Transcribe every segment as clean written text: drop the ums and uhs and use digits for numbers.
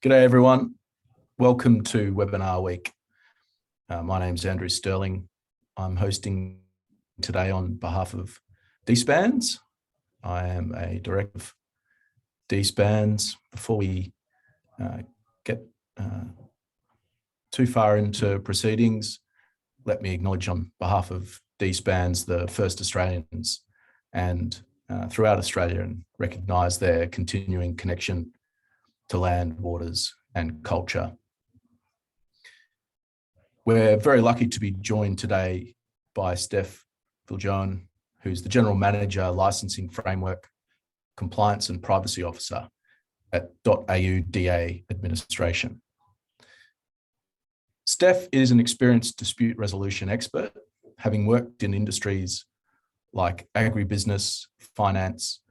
G'day everyone, welcome to Webinar Week. My name's Andrew Sterling. I'm hosting today on behalf of DSPANZ. I am a director of DSPANZ. Before we get too far into proceedings, let me acknowledge on behalf of DSPANZ the First Australians and throughout Australia and recognise their continuing connection to land, waters and culture. We're very lucky to be joined today by Steph Viljoen, who's the General Manager, Licensing Framework, Compliance and Privacy Officer at auDA Administration. Steph is an experienced dispute resolution expert, having worked in industries like agribusiness, finance,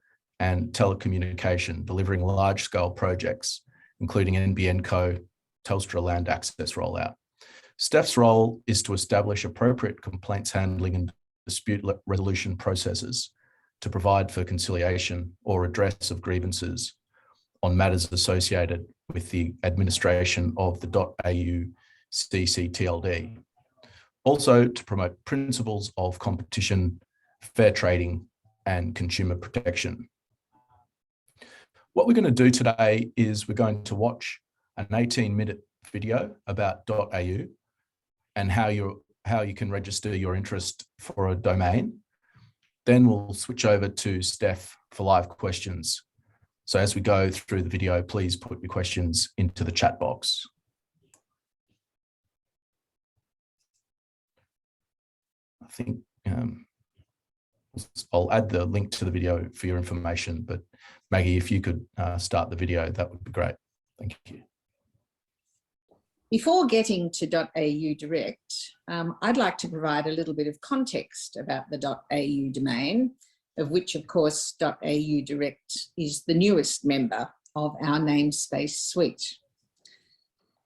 and telecommunication, delivering large-scale projects, including NBN Co, Telstra land access rollout. Steph's role is to establish appropriate complaints handling and dispute resolution processes to provide for conciliation or redress of grievances on matters associated with the administration of the .au CCTLD. Also to promote principles of competition, fair trading, and consumer protection. What we're going to do today is we're going to watch an 18-minute video about .au and how you can register your interest for a domain. Then we'll switch over to Steph for live questions. So as we go through the video, please put your questions into the chat box. I think I'll add the link to the video for your information, but Maggie, if you could start the video, that would be great. Thank you. Before getting to .au Direct, I'd like to provide a little bit of context about the .au domain, of which, of course, .au Direct is the newest member of our namespace suite.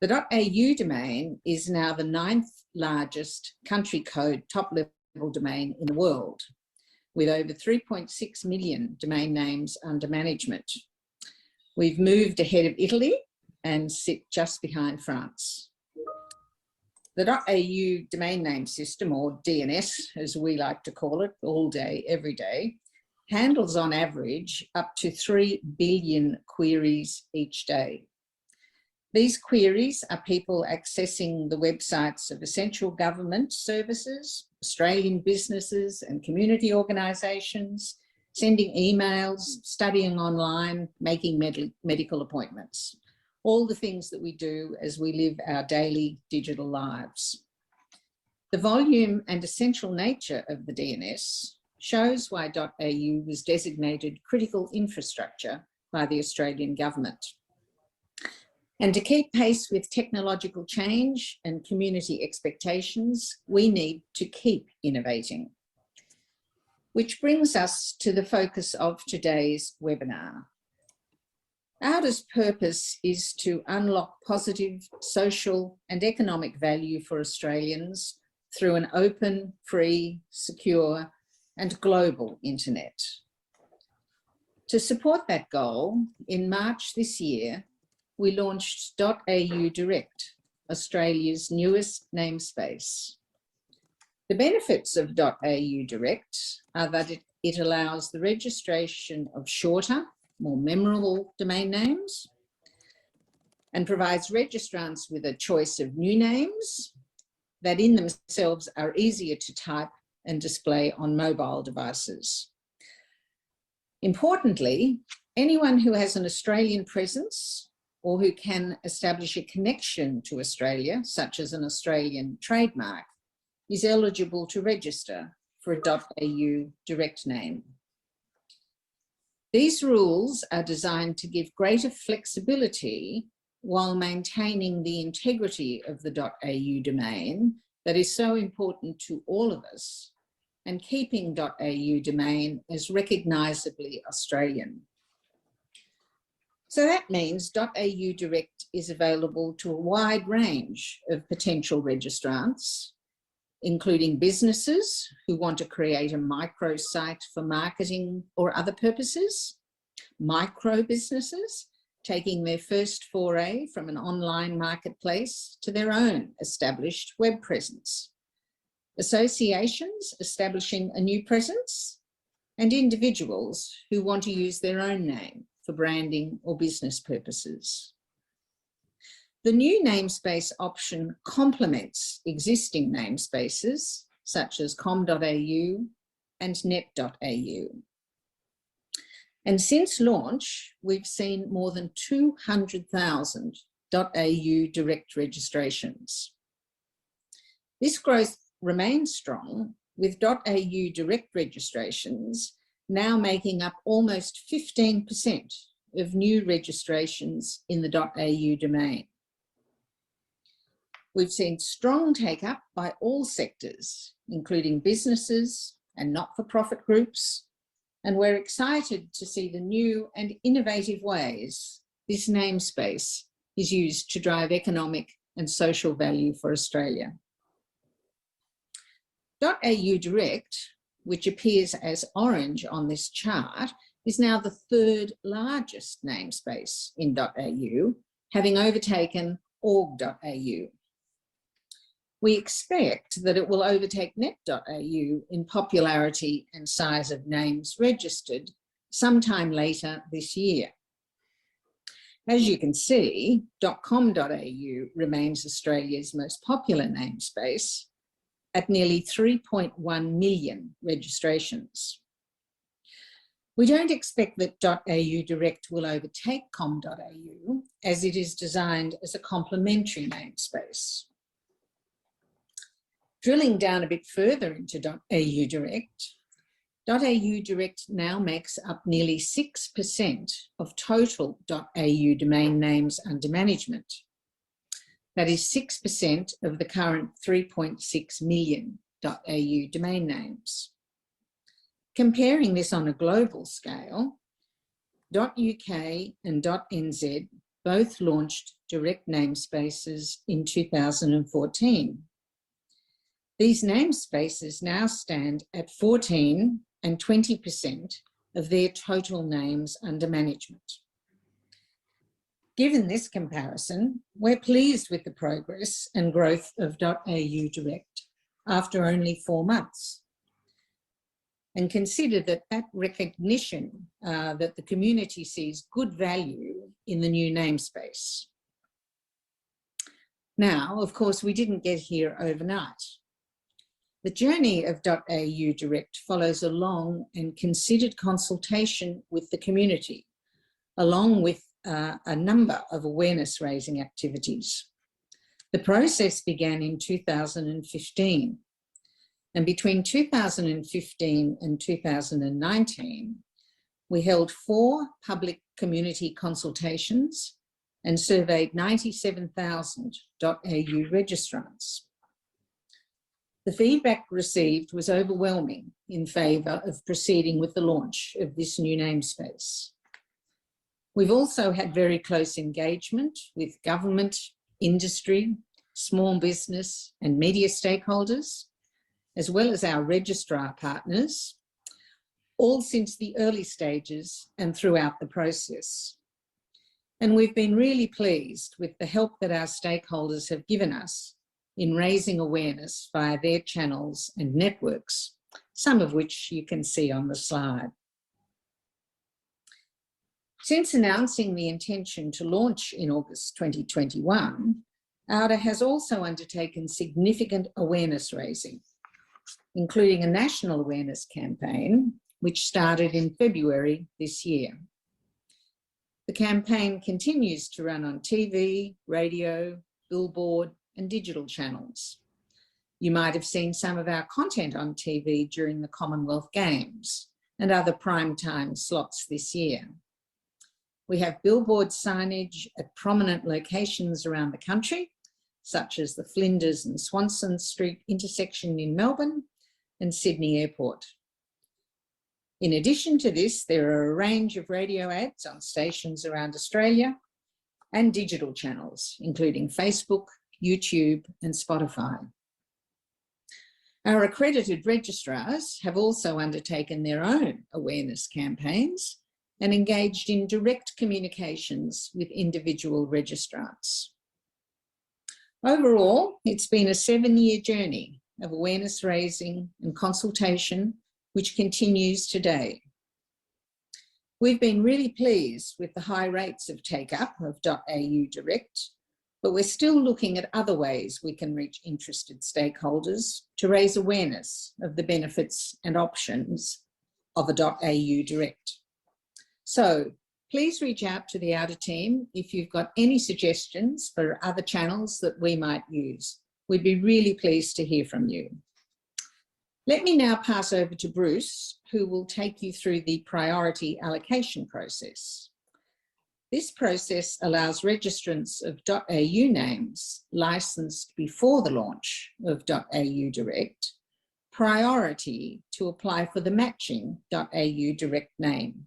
The .au domain is now the 9th largest country code top-level domain in the world, with over 3.6 million domain names under management. We've moved ahead of Italy and sit just behind France. The .au domain name system, or DNS as we like to call it, all day, every day, handles on average up to 3 billion queries each day. These queries are people accessing the websites of essential government services, Australian businesses and community organisations, sending emails, studying online, making medical appointments. All the things that we do as we live our daily digital lives. The volume and essential nature of the DNS shows why .au was designated critical infrastructure by the Australian government. And to keep pace with technological change and community expectations, we need to keep innovating. Which brings us to the focus of today's webinar. auDA's purpose is to unlock positive social and economic value for Australians through an open, free, secure, and global internet. To support that goal, in March this year, we launched .au Direct, Australia's newest namespace. The benefits of .au Direct are that it allows the registration of shorter, more memorable domain names and provides registrants with a choice of new names that in themselves are easier to type and display on mobile devices. Importantly, anyone who has an Australian presence or who can establish a connection to Australia, such as an Australian trademark, is eligible to register for a .au Direct name. These rules are designed to give greater flexibility while maintaining the integrity of the .au domain that is so important to all of us, and keeping .au domain as recognisably Australian. So that means .au Direct is available to a wide range of potential registrants, including businesses who want to create a microsite for marketing or other purposes, micro businesses taking their first foray from an online marketplace to their own established web presence. Associations establishing a new presence, and individuals who want to use their own name for branding or business purposes. The new namespace option complements existing namespaces such as com.au and net.au. And since launch, we've seen more than 200,000 .au direct registrations. This growth remains strong, with .au direct registrations now making up almost 15% of new registrations in the .au domain. We've seen strong take-up by all sectors, including businesses and not-for-profit groups, and we're excited to see the new and innovative ways this namespace is used to drive economic and social value for Australia. .au Direct, which appears as orange on this chart, is now the third largest namespace in .au, having overtaken org.au. We expect that it will overtake net.au in popularity and size of names registered sometime later this year. As you can see, .com.au remains Australia's most popular namespace at nearly 3.1 million registrations. We don't expect that .au Direct will overtake com.au, as it is designed as a complementary namespace. Drilling down a bit further into .au Direct now makes up nearly 6% of total .au domain names under management. That is 6% of the current 3.6 million .au domain names. Comparing this on a global scale, .uk and .nz both launched direct namespaces in 2014. These namespaces now stand at 14 and 20% of their total names under management. Given this comparison, we're pleased with the progress and growth of .au Direct after only 4 months. And consider that recognition that the community sees good value in the new namespace. Now, of course, we didn't get here overnight. The journey of .au Direct follows a long and considered consultation with the community, along with a number of awareness-raising activities. The process began in 2015, and between 2015 and 2019, we held 4 public community consultations and surveyed 97,000 .au registrants. The feedback received was overwhelming in favour of proceeding with the launch of this new namespace. We've also had very close engagement with government, industry, small business and media stakeholders, as well as our registrar partners, all since the early stages and throughout the process. And we've been really pleased with the help that our stakeholders have given us in raising awareness via their channels and networks, some of which you can see on the slide. Since announcing the intention to launch in August 2021, auDA has also undertaken significant awareness raising, including a national awareness campaign, which started in February this year. The campaign continues to run on TV, radio, billboard, and digital channels. You might have seen some of our content on TV during the Commonwealth Games and other primetime slots this year. We have billboard signage at prominent locations around the country, such as the Flinders and Swanston Street intersection in Melbourne and Sydney Airport. In addition to this, there are a range of radio ads on stations around Australia and digital channels, including Facebook, YouTube and Spotify. Our accredited registrars have also undertaken their own awareness campaigns and engaged in direct communications with individual registrants. Overall, it's been a 7-year journey of awareness raising and consultation, which continues today. We've been really pleased with the high rates of take-up of .au Direct, but we're still looking at other ways we can reach interested stakeholders to raise awareness of the benefits and options of a .au Direct. So please reach out to the auDA team if you've got any suggestions for other channels that we might use. We'd be really pleased to hear from you. Let me now pass over to Bruce, who will take you through the priority allocation process. This process allows registrants of .au names licensed before the launch of .au Direct priority to apply for the matching .au Direct name.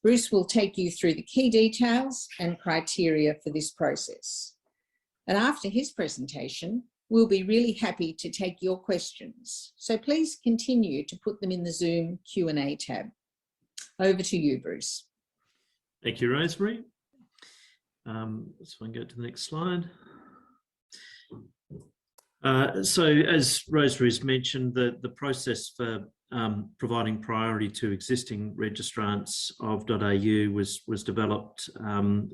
Bruce will take you through the key details and criteria for this process. And after his presentation, we'll be really happy to take your questions. So please continue to put them in the Zoom Q&A tab. Over to you, Bruce. Thank you, Rosemary. Let's go to the next slide. So as Rosemary's mentioned, the process for providing priority to existing registrants of .au was developed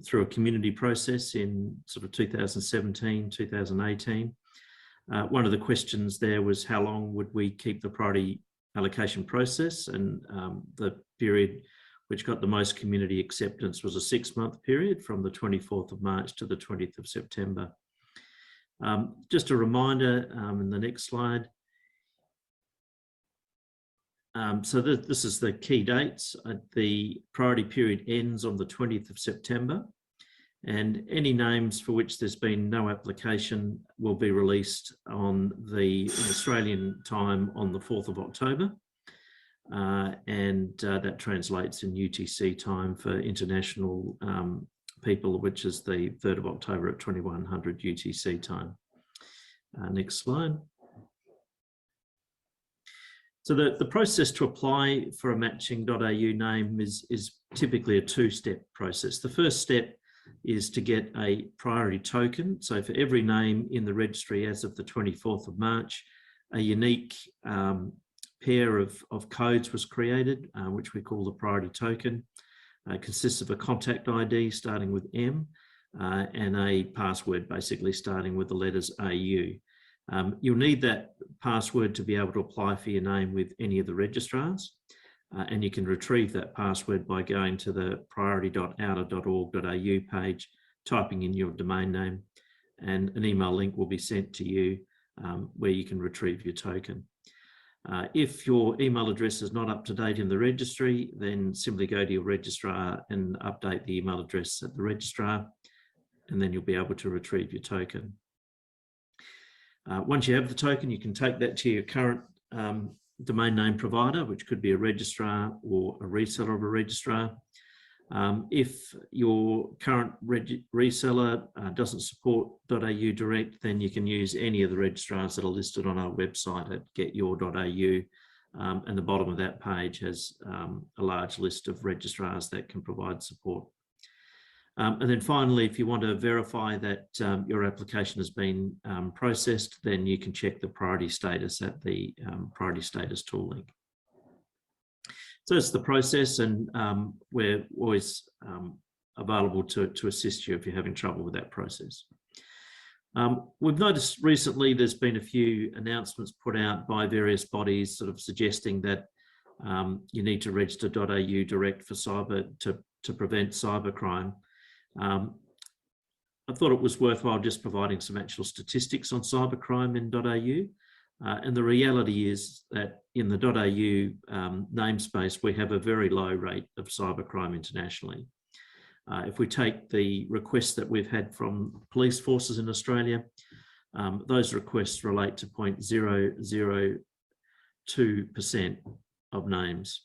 through a community process in sort of 2017, 2018. One of the questions there was how long would we keep the priority allocation process, and the period which got the most community acceptance was a 6-month period from the 24th of March to the 20th of September. Just a reminder in the next slide. So this is the key dates. The priority period ends on the 20th of September, and any names for which there's been no application will be released on the Australian time on the 4th of October. And that translates in UTC time for international people, which is the 3rd of October at 2100 UTC time. Next slide. So the process to apply for a matching.au name is typically a 2-step process. The first step is to get a priority token. So for every name in the registry as of the 24th of March, a unique pair of codes was created, which we call the priority token. It consists of a contact ID starting with M and a password basically starting with the letters AU. You'll need that password to be able to apply for your name with any of the registrars, and you can retrieve that password by going to the priority.auda.org.au page, typing in your domain name, and an email link will be sent to you where you can retrieve your token. If your email address is not up to date in the registry, then simply go to your registrar and update the email address at the registrar, and then you'll be able to retrieve your token. Once you have the token, you can take that to your current domain name provider, which could be a registrar or a reseller of a registrar. If your current reseller doesn't support .au Direct, then you can use any of the registrars that are listed on our website at getyour.au, and the bottom of that page has a large list of registrars that can provide support. And then finally, if you want to verify that your application has been processed, then you can check the priority status at the priority status tool link. So it's the process, and we're always available to assist you if you're having trouble with that process. We've noticed recently there's been a few announcements put out by various bodies sort of suggesting that you need to register .au Direct for to prevent cybercrime. I thought it was worthwhile just providing some actual statistics on cybercrime in .au. And the reality is that in the .au namespace, we have a very low rate of cybercrime internationally. If we take the requests that we've had from police forces in Australia, those requests relate to 0.002% of names.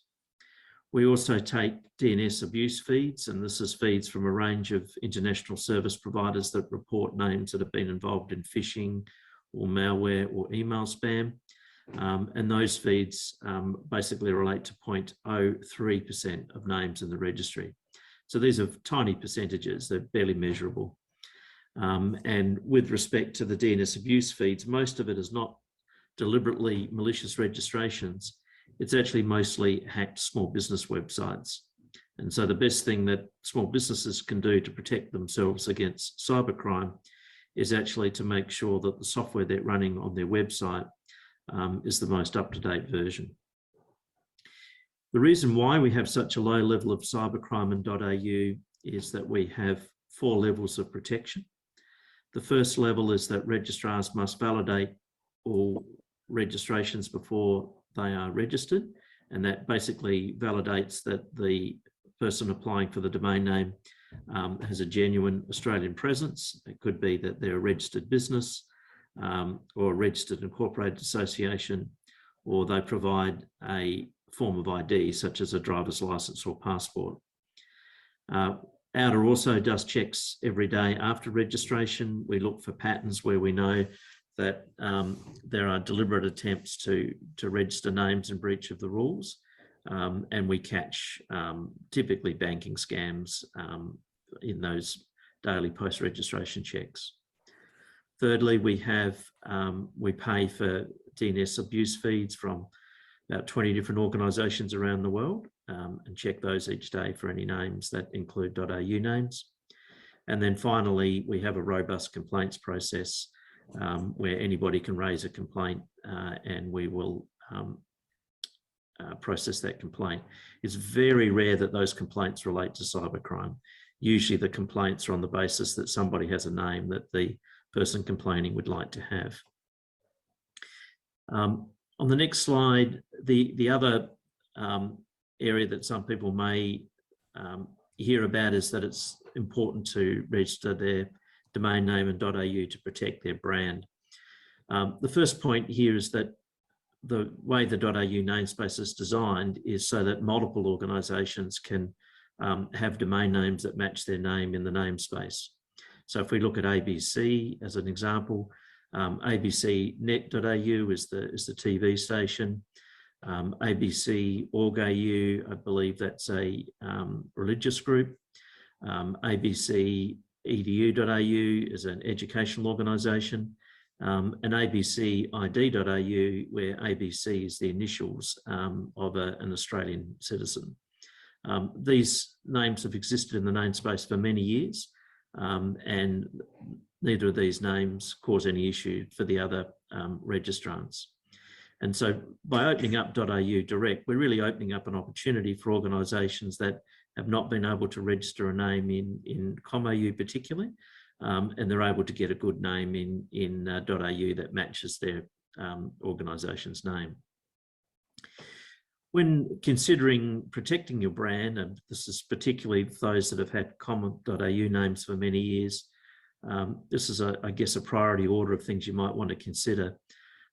We also take DNS abuse feeds, and this is feeds from a range of international service providers that report names that have been involved in phishing or malware or email spam. And those feeds basically relate to 0.03% of names in the registry. So these are tiny percentages, they're barely measurable. And with respect to the DNS abuse feeds, most of it is not deliberately malicious registrations. It's actually mostly hacked small business websites. And so the best thing that small businesses can do to protect themselves against cybercrime is actually to make sure that the software they're running on their website is the most up-to-date version. The reason why we have such a low level of cybercrime in .au is that we have 4 levels of protection. The first level is that registrars must validate all registrations before they are registered, and that basically validates that the person applying for the domain name has a genuine Australian presence. It could be that they're a registered business or a registered incorporated association, or they provide a form of ID such as a driver's license or passport. auDA also does checks every day after registration. We look for patterns where we know that there are deliberate attempts to register names in breach of the rules, and we catch typically banking scams in those daily post-registration checks. Thirdly, we pay for DNS abuse feeds from about 20 different organisations around the world, and check those each day for any names that include .au names. And then finally, we have a robust complaints process where anybody can raise a complaint and we will process that complaint. It's very rare that those complaints relate to cybercrime. Usually the complaints are on the basis that somebody has a name that the person complaining would like to have. On the next slide, the other area that some people may hear about is that it's important to register their domain name and .au to protect their brand. The first point here is that the way the .au namespace is designed is so that multiple organisations can have domain names that match their name in the namespace. So if we look at ABC as an example, abcnet.au is the TV station. ABC auDA, I believe that's a religious group. ABC edu.au is an educational organisation. And abcid.au, where ABC is the initials of an Australian citizen. These names have existed in the namespace for many years, and neither of these names cause any issue for the other registrants. And so by opening up .au direct, we're really opening up an opportunity for organisations that have not been able to register a name in .com.au particularly, and they're able to get a good name in .au that matches their organisation's name. When considering protecting your brand, and this is particularly those that have had .au names for many years, this is, I guess, a priority order of things you might want to consider.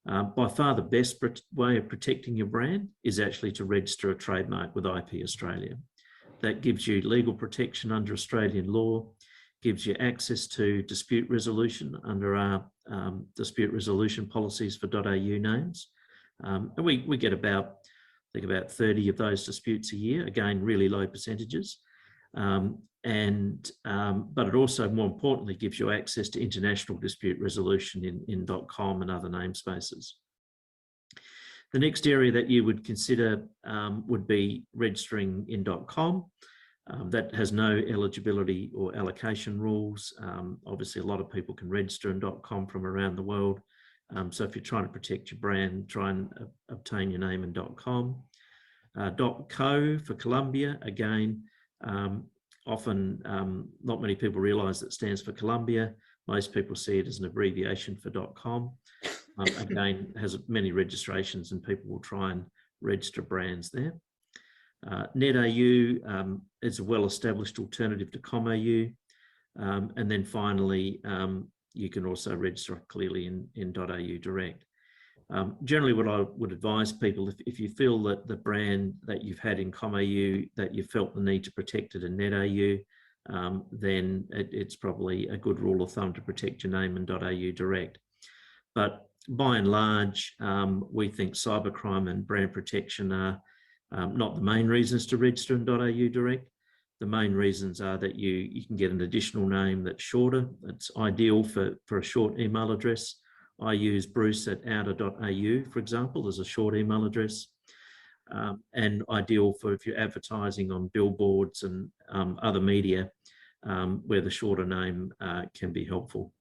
By far the best way of protecting your brand is actually to register a trademark with IP Australia. That gives you legal protection under Australian law, gives you access to dispute resolution under our dispute resolution policies for .au names. And we get about 30 of those disputes a year, again, really low percentages. But it also, more importantly, gives you access to international dispute resolution in .com and other namespaces. The next area that you would consider would be registering in .com. That has no eligibility or allocation rules. Obviously, a lot of people can register in .com from around the world. So if you're trying to protect your brand, try and obtain your name in .com. .co for Colombia, again, often not many people realise that it stands for Colombia. Most people see it as an abbreviation for .com. Again, has many registrations and people will try and register brands there. .net.au is a well-established alternative to .com.au. And then finally, you can also register clearly in .au direct. Generally, what I would advise people, if you feel that the brand that you've had in .com.au, that you felt the need to protect it in .net.au, then it's probably a good rule of thumb to protect your name in .au direct. But by and large, we think cybercrime and brand protection are not the main reasons to register in .au Direct. The main reasons are that you can get an additional name that's shorter. It's ideal for a short email address. I use Bruce at auda.au, for example, as a short email address. And ideal for if you're advertising on billboards and other media where the shorter name can be helpful.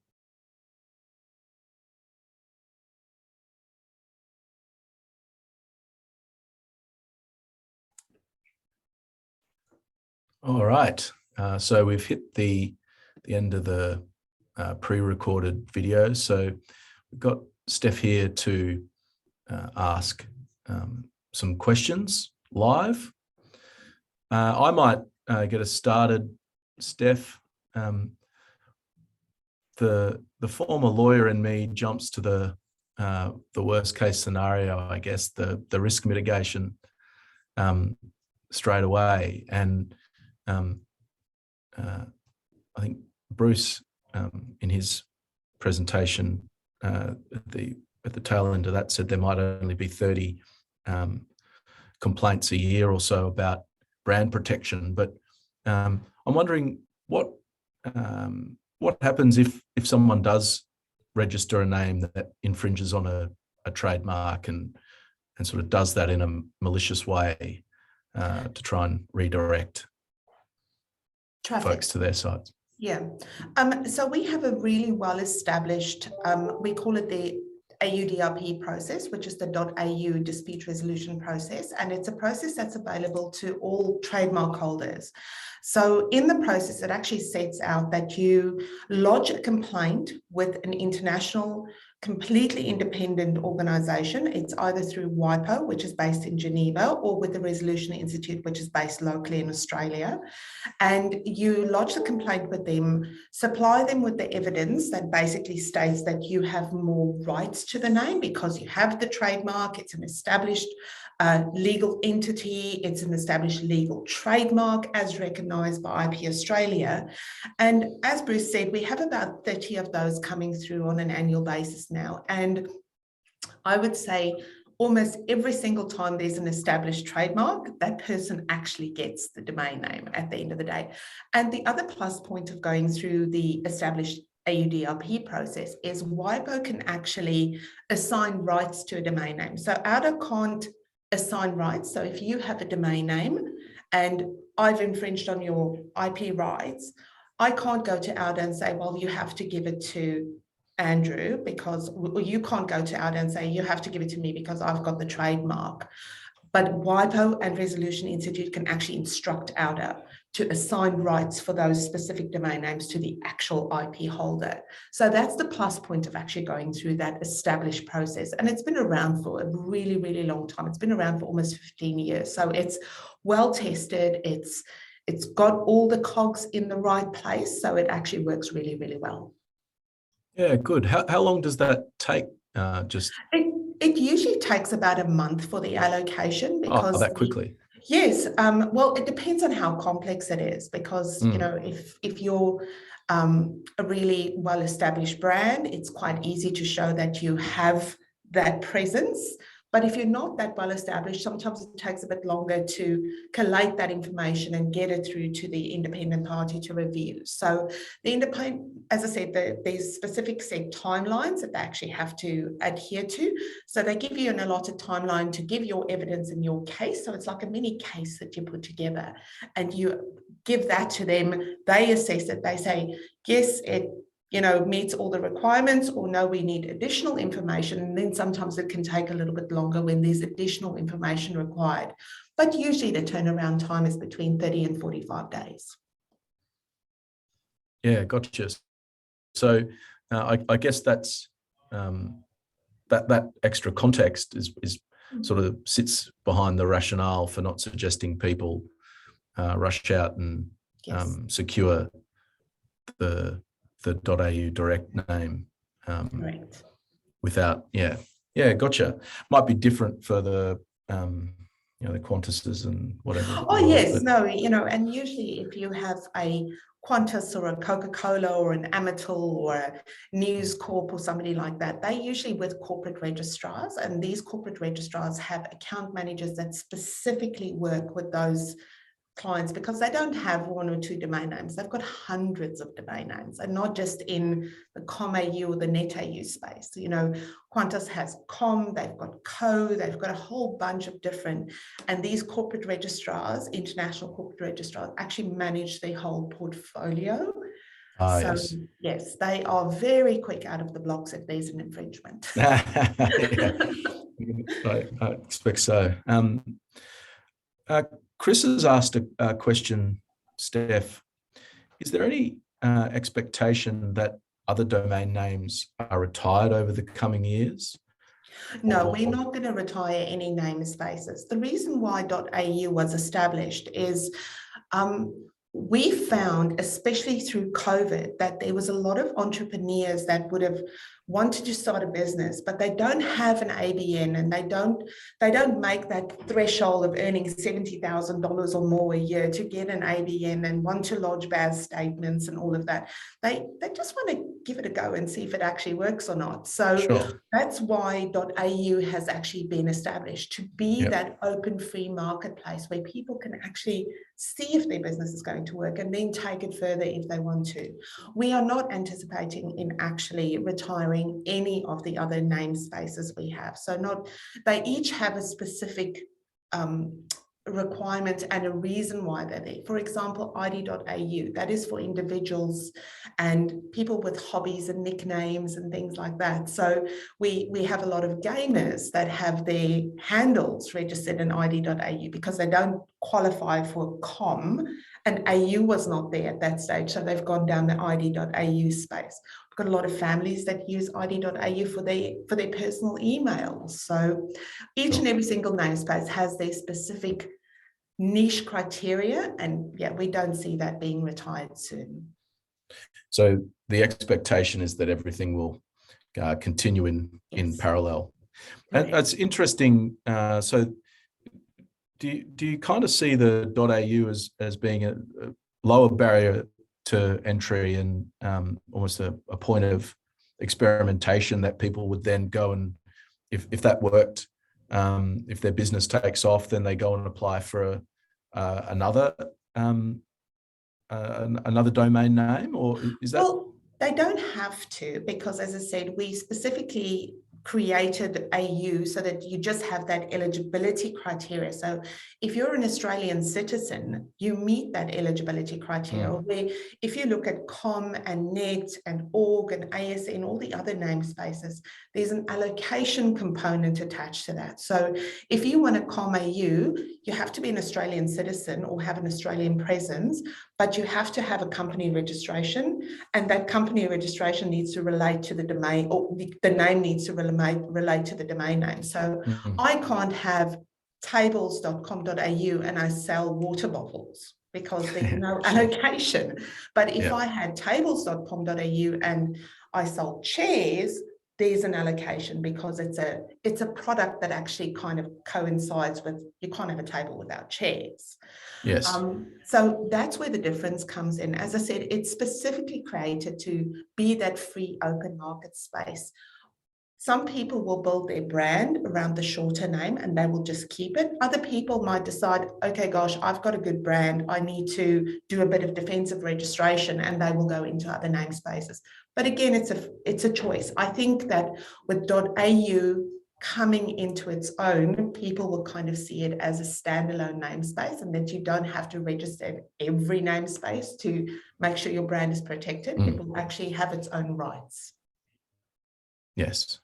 All right, so we've hit the end of the pre-recorded video. So we've got Steph here to ask some questions live. I might get us started, Steph. The former lawyer in me jumps to the worst case scenario, I guess, the risk mitigation straight away. And I think Bruce, in his presentation at the tail end of that, said there might only be 30 complaints a year or so about brand protection. But I'm wondering what happens if someone does register a name that infringes on a trademark and sort of does that in a malicious way to try and redirect folks to their sites. Yeah. So we have a really well-established, we call it the AUDRP process, which is the .au dispute resolution process. And it's a process that's available to all trademark holders. So in the process, it actually sets out that you lodge a complaint with an international, completely independent organisation. It's either through WIPO, which is based in Geneva, or with the Resolution Institute, which is based locally in Australia. And you lodge the complaint with them, supply them with the evidence that basically states that you have more rights to the name because you have the trademark, it's an established legal entity, it's an established legal trademark as recognised by IP Australia. And as Bruce said, we have about 30 of those coming through on an annual basis now. And I would say almost every single time there's an established trademark, that person actually gets the domain name at the end of the day. And the other plus point of going through the established AUDRP process is WIPO can actually assign rights to a domain name. So auDA can't assign rights. So if you have a domain name and I've infringed on your IP rights, I can't go to auDA and say, well, you have to give it to Andrew, because you can't go to auDA and say, you have to give it to me because I've got the trademark. But WIPO and Resolution Institute can actually instruct auDA to assign rights for those specific domain names to the actual IP holder. So that's the plus point of actually going through that established process. And it's been around for a really, really long time. It's been around for almost 15 years. So it's well tested. It's got all the cogs in the right place. So it actually works really, really well. Yeah, good. How long does that take? It usually takes about a month for the allocation because that quickly. Yes. Well, it depends on how complex it is, because you know, if you're a really well-established brand, it's quite easy to show that you have that presence. But if you're not that well established, sometimes it takes a bit longer to collate that information and get it through to the independent party to review. So the independent, as I said, there's specific set timelines that they actually have to adhere to. So they give you an allotted timeline to give your evidence in your case. So it's like a mini case that you put together and you give that to them. They assess it. They say, yes, it meets all the requirements, or no, we need additional information. And then sometimes it can take a little bit longer when there's additional information required. But usually the turnaround time is between 30 and 45 days. Yeah, gotcha. So I guess that's that extra context is sort of sits behind the rationale for not suggesting people rush out and secure the .au direct name Correct. without, yeah, gotcha. Might be different for the the Qantases and whatever. Oh yes, no, and usually if you have a Qantas or a Coca-Cola or an Amatil or a News Corp or somebody like that, they're usually with corporate registrars, and these corporate registrars have account managers that specifically work with those clients because they don't have one or two domain names. They've got hundreds of domain names, and not just in the .com.au or the .net.au space. You know, Qantas has .com, they've got .co, they've got a whole bunch of different, and these corporate registrars, international corporate registrars, actually manage their whole portfolio. So yes, they are very quick out of the blocks if there's an infringement. Yeah, I expect so. Chris has asked a question, Steph. Is there any expectation that other domain names are retired over the coming years? No, we're not going to retire any namespaces. The reason why .au was established is we found, especially through COVID, that there was a lot of entrepreneurs that would have wanted to start a business, but they don't have an ABN, and they don't make that threshold of earning $70,000 or more a year to get an ABN and want to lodge BAS statements and all of that. They just want to give it a go and see if it actually works or not. So that's why .au has actually been established, to be that open free marketplace where people can actually see if their business is going to work and then take it further if they want to. We are not anticipating in actually retiring any of the other namespaces we have. So they each have a specific requirement and a reason why they're there. For example, id.au, that is for individuals and people with hobbies and nicknames and things like that. So we have a lot of gamers that have their handles registered in id.au because they don't qualify for com, and AU was not there at that stage, so they've gone down the id.au space. We've got a lot of families that use id.au for their personal emails. So each and every single namespace has their specific niche criteria, and we don't see that being retired soon. So the expectation is that everything will continue in parallel. That's interesting. So do you kind of see the .au as being a lower barrier to entry and almost a point of experimentation that people would then go and, if that worked, if their business takes off, then they go and apply for another domain name, or is that? Well, they don't have to, because as I said, we specifically created AU so that you just have that eligibility criteria. So if you're an Australian citizen, you meet that eligibility criteria. Where if you look at com and net and org and ASN, all the other namespaces, there's an allocation component attached to that. So if you want a com AU, you have to be an Australian citizen or have an Australian presence, but you have to have a company registration, and that company registration needs to relate to the domain, or the name needs to relate to the domain name. So I can't have tables.com.au and I sell water bottles because there's no allocation. But if I had tables.com.au and I sold chairs, there's an allocation, because it's a product that actually kind of coincides with, you can't have a table without chairs. Yes. So that's where the difference comes in. As I said, it's specifically created to be that free open market space. Some people will build their brand around the shorter name and they will just keep it. Other people might decide, okay, gosh, I've got a good brand, I need to do a bit of defensive registration, and they will go into other namespaces. But again, it's a choice. I think that with .au coming into its own, people will kind of see it as a standalone namespace, and that you don't have to register every namespace to make sure your brand is protected. It will actually have its own rights. Yes.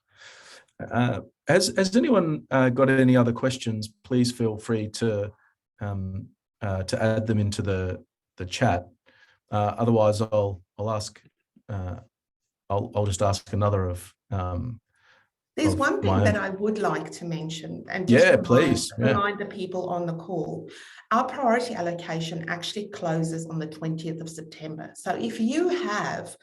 Has anyone got any other questions? Please feel free to add them into the chat. Otherwise, I'll ask. I'll just ask another of. There's one thing that I would like to mention, and just remind the people on the call. Our priority allocation actually closes on the 20th of September. So if you have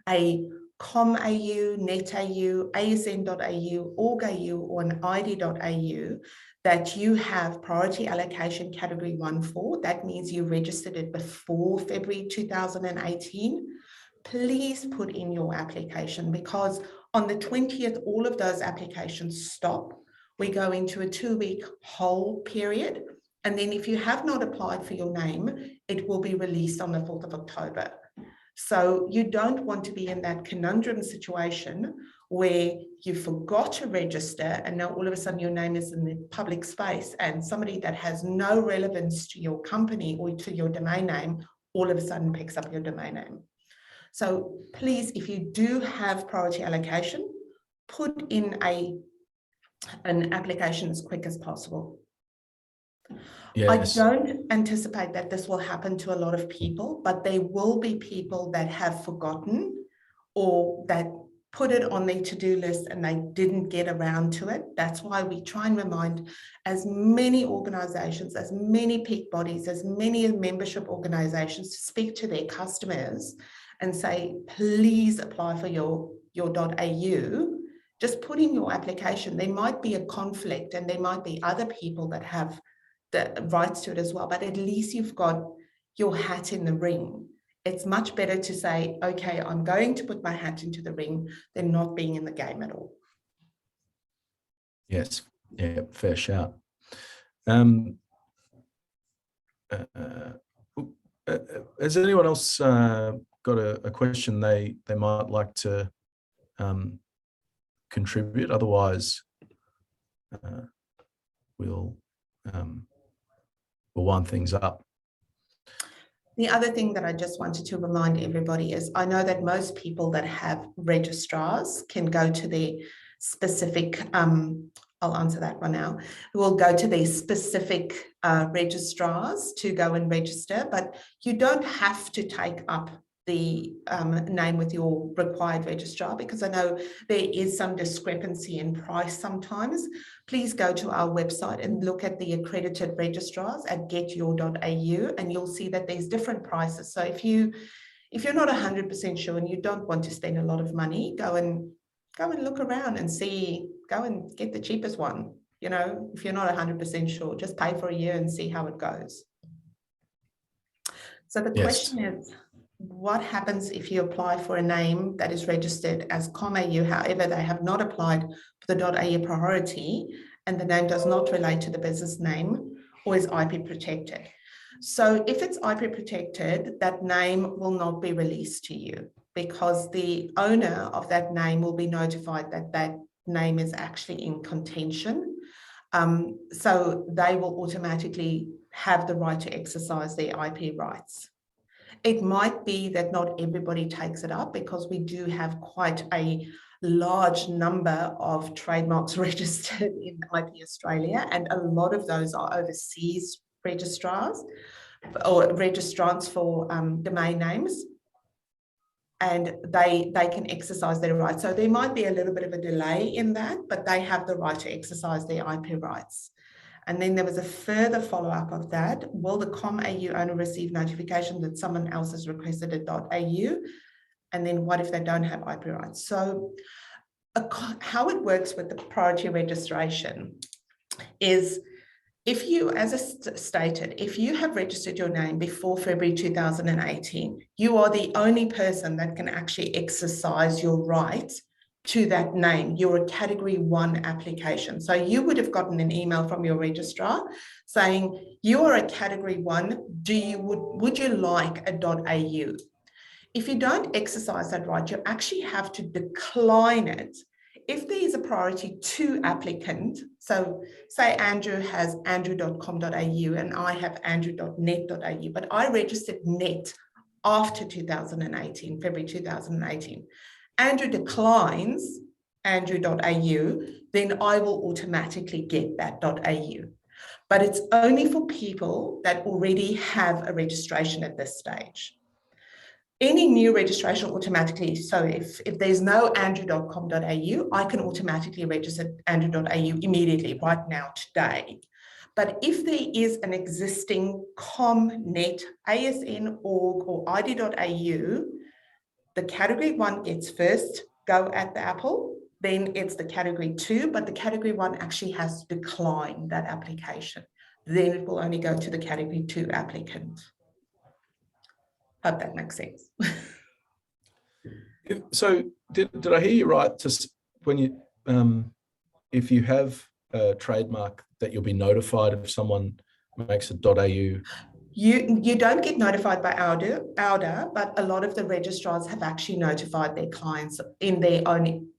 a com.au, net.au, asn.au, org.au, or an id.au that you have priority allocation category 1 for, that means you registered it before February 2018, please put in your application, because on the 20th, all of those applications stop. We go into a 2-week hold period. And then if you have not applied for your name, it will be released on the 4th of October. So you don't want to be in that conundrum situation where you forgot to register and now all of a sudden your name is in the public space and somebody that has no relevance to your company or to your domain name all of a sudden picks up your domain name. So please, if you do have priority allocation, put in an application as quick as possible. Yes. I don't anticipate that this will happen to a lot of people, but there will be people that have forgotten or that put it on their to-do list and they didn't get around to it. That's why we try and remind as many organizations, as many peak bodies, as many membership organizations to speak to their customers and say, please apply for your .au. Just put in your application. There might be a conflict and there might be other people that have the rights to it as well, but at least you've got your hat in the ring. It's much better to say, okay, I'm going to put my hat into the ring than not being in the game at all. Yes, yeah, fair shout. Has anyone else got a question they might like to contribute? Otherwise, we'll wind things up. The other thing that I just wanted to remind everybody is I know that most people that have registrars can go to their specific, I'll answer that one now, will go to their specific registrars to go and register, but you don't have to take up the name with your required registrar, because I know there is some discrepancy in price sometimes. Please go to our website and look at the accredited registrars at getyour.au and you'll see that there's different prices. So if you're not 100% sure and you don't want to spend a lot of money, go and look around and see, go and get the cheapest one. You know, if you're not 100% sure, just pay for a year and see how it goes. So the question is, what happens if you apply for a name that is registered as .com.au, however, they have not applied for the .au priority and the name does not relate to the business name or is IP protected? So if it's IP protected, that name will not be released to you because the owner of that name will be notified that that name is actually in contention. So they will automatically have the right to exercise their IP rights. It might be that not everybody takes it up because we do have quite a large number of trademarks registered in IP Australia, and a lot of those are overseas registrars or registrants for domain names, and they can exercise their rights. So there might be a little bit of a delay in that, but they have the right to exercise their IP rights. And then there was a further follow-up of that. Will the .com.au owner receive notification that someone else has requested a .au? And then what if they don't have IP rights? So how it works with the priority registration is if you, as I stated, if you have registered your name before February 2018, you are the only person that can actually exercise your right to that name. You're a category 1 application. So you would have gotten an email from your registrar saying, you are a category 1, would you like a .au? If you don't exercise that right, you actually have to decline it. If there is a priority 2 applicant, so say Andrew has andrew.com.au and I have andrew.net.au, but I registered net after 2018, February 2018. Andrew declines andrew.au, then I will automatically get that .au. But it's only for people that already have a registration at this stage. Any new registration automatically, so if there's no andrew.com.au, I can automatically register andrew.au immediately, right now, today. But if there is an existing .com.net, ASN, org, or ID.au, the category 1 gets first go at the apple, then it's the category 2, but the category 1 actually has to decline that application. Then it will only go to the category 2 applicant. Hope that makes sense. So did I hear you right? When you, if you have a trademark, that you'll be notified if someone makes a .au. You don't get notified by auDA, but a lot of the registrars have actually notified their clients in their own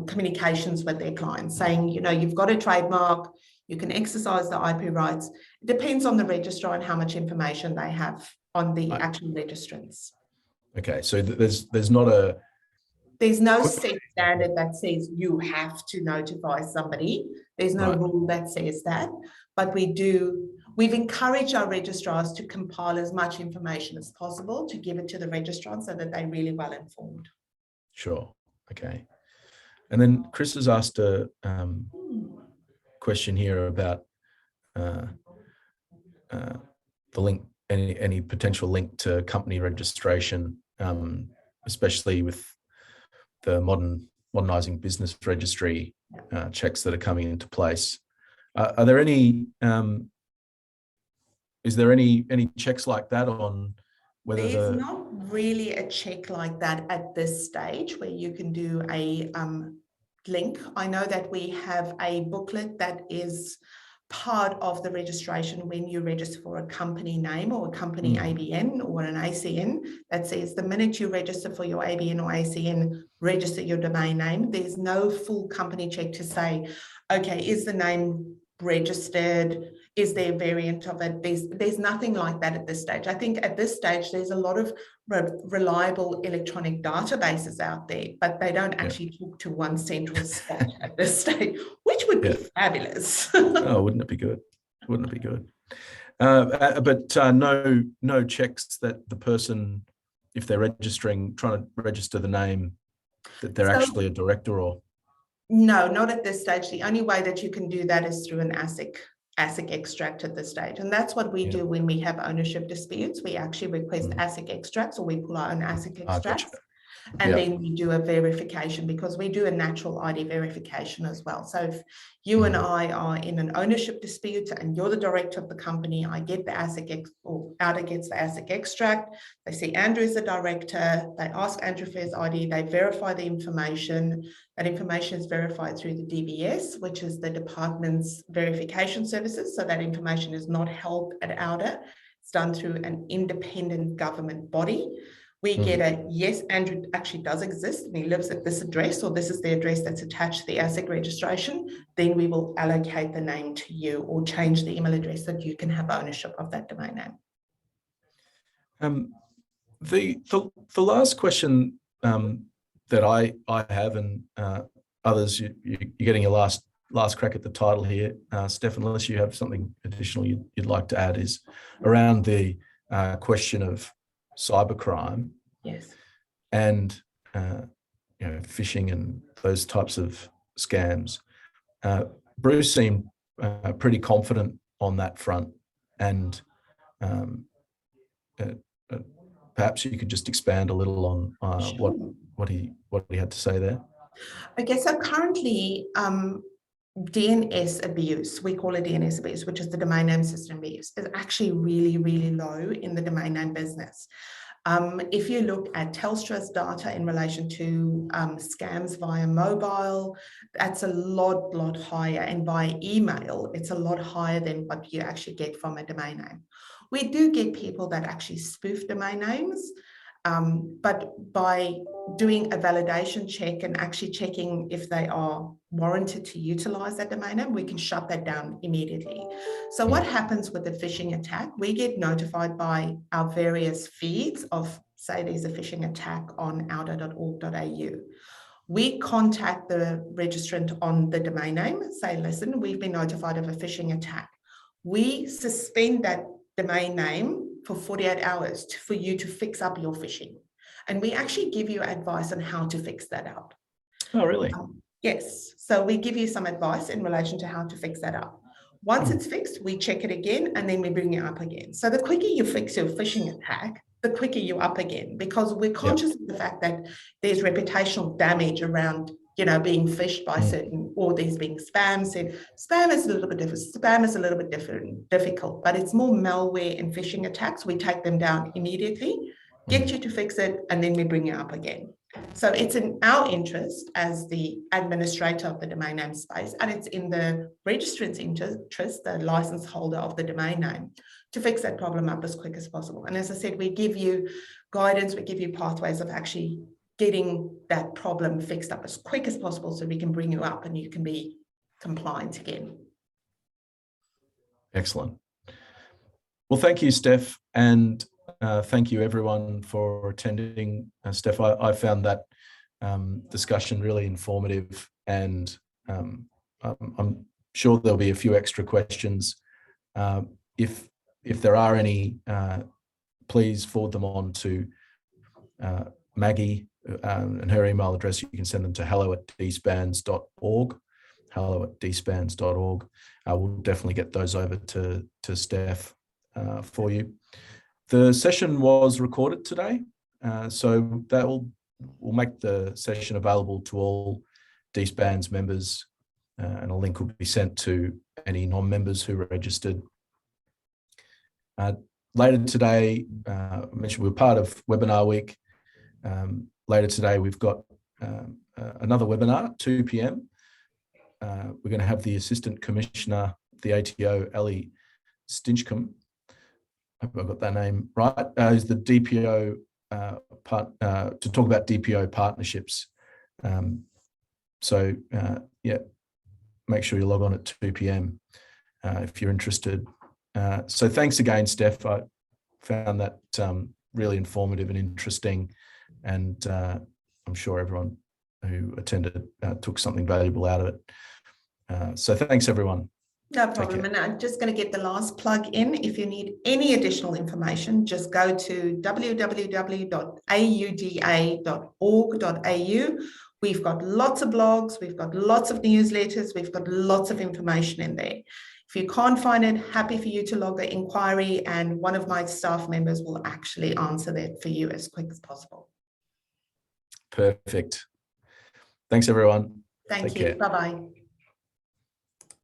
communications with their clients, saying, you know, you've got a trademark, you can exercise the IP rights. It depends on the registrar and how much information they have on the actual registrants. Okay, so there's not a... There's no set standard that says you have to notify somebody. There's no rule that says that, but we've encouraged our registrars to compile as much information as possible to give it to the registrant so that they're really well informed. Sure, okay. And then Chris has asked a question here about the link, any potential link to company registration, especially with the modernising business registry checks that are coming into place. Are there any? Is there any checks like that on whether there's not really a check like that at this stage where you can do a link. I know that we have a booklet that is part of the registration when you register for a company name or a company ABN or an ACN, that says the minute you register for your ABN or ACN, register your domain name. There's no full company check to say, okay, is the name registered? Is there a variant of it? There's nothing like that at this stage. I think at this stage, there's a lot of reliable electronic databases out there, but they don't actually talk to one central spot at this stage, which would be fabulous. Oh, wouldn't it be good? Wouldn't it be good? But no checks that the person, if they're trying to register the name, that they're actually a director or? No, not at this stage. The only way that you can do that is through an ASIC extract at this stage. And that's what we do when we have ownership disputes. We actually request ASIC extracts, or we pull our own ASIC extracts. Gotcha. And then we do a verification, because we do a natural ID verification as well. So if you and I are in an ownership dispute and you're the director of the company, I get the ASIC, or auDA gets the ASIC extract. They see Andrew is the director. They ask Andrew for his ID. They verify the information. That information is verified through the DBS, which is the department's verification services. So that information is not held at auDA. It's done through an independent government body. We get a, yes, Andrew actually does exist and he lives at this address, or this is the address that's attached to the ASIC registration. Then we will allocate the name to you or change the email address so that you can have ownership of that domain name. The last question that I have, and others, you're getting your last crack at the title here, Steph, unless you have something additional you'd like to add, is around the question of cybercrime, and phishing and those types of scams. Bruce seemed pretty confident on that front, and perhaps you could just expand a little on what he had to say there. Okay, so currently DNS abuse, we call it DNS abuse, which is the domain name system abuse, is actually really, really low in the domain name business. If you look at Telstra's data in relation to scams via mobile, that's a lot higher, and via email, it's a lot higher than what you actually get from a domain name. We do get people that actually spoof domain names, but by doing a validation check and actually checking if they are warranted to utilize that domain name, we can shut that down immediately. So what happens with the phishing attack? We get notified by our various feeds of, say there's a phishing attack on auda.org.au. We contact the registrant on the domain name, say, listen, we've been notified of a phishing attack. We suspend that domain name for 48 hours for you to fix up your phishing. And we actually give you advice on how to fix that up. Oh, really? Yes. So we give you some advice in relation to how to fix that up. Once it's fixed, we check it again, and then we bring you up again. So the quicker you fix your phishing attack, the quicker you're up again, because we're conscious of the fact that there's reputational damage around being phished by certain, or there's being spam. Said spam is a little bit different. Spam is a little bit difficult, but it's more malware and phishing attacks. We take them down immediately, get you to fix it, and then we bring you up again. So it's in our interest as the administrator of the domain name space, and it's in the registrant's interest, the license holder of the domain name, to fix that problem up as quick as possible. And as I said, we give you guidance, we give you pathways of actually getting that problem fixed up as quick as possible so we can bring you up and you can be compliant again. Excellent. Well, thank you, Steph, and thank you everyone for attending. Steph, I found that discussion really informative, and I'm sure there'll be a few extra questions. If there are any, please forward them on to Maggie and her email address. You can send them to hello@dspanz.org, hello@dspanz.org. We'll definitely get those over to Steph for you. The session was recorded today, so that will make the session available to all DSPANZ members, and a link will be sent to any non-members who are registered. Later today, I mentioned we're part of Webinar Week. Later today, we've got another webinar, 2 p.m. We're going to have the Assistant Commissioner, the ATO, Ali Stinchcombe. I hope I got that name right. Is the DPO to talk about DPO partnerships. So yeah, make sure you log on at 2 p.m. If you're interested. So thanks again, Steph. I found that really informative and interesting, and I'm sure everyone who attended took something valuable out of it. So thanks, everyone. No problem. And I'm just going to get the last plug in. If you need any additional information, just go to www.auda.org.au. We've got lots of blogs, we've got lots of newsletters, we've got lots of information in there. If you can't find it, happy for you to log the inquiry, and one of my staff members will actually answer that for you as quick as possible. Perfect. Thanks, everyone. Thank you. Bye-bye.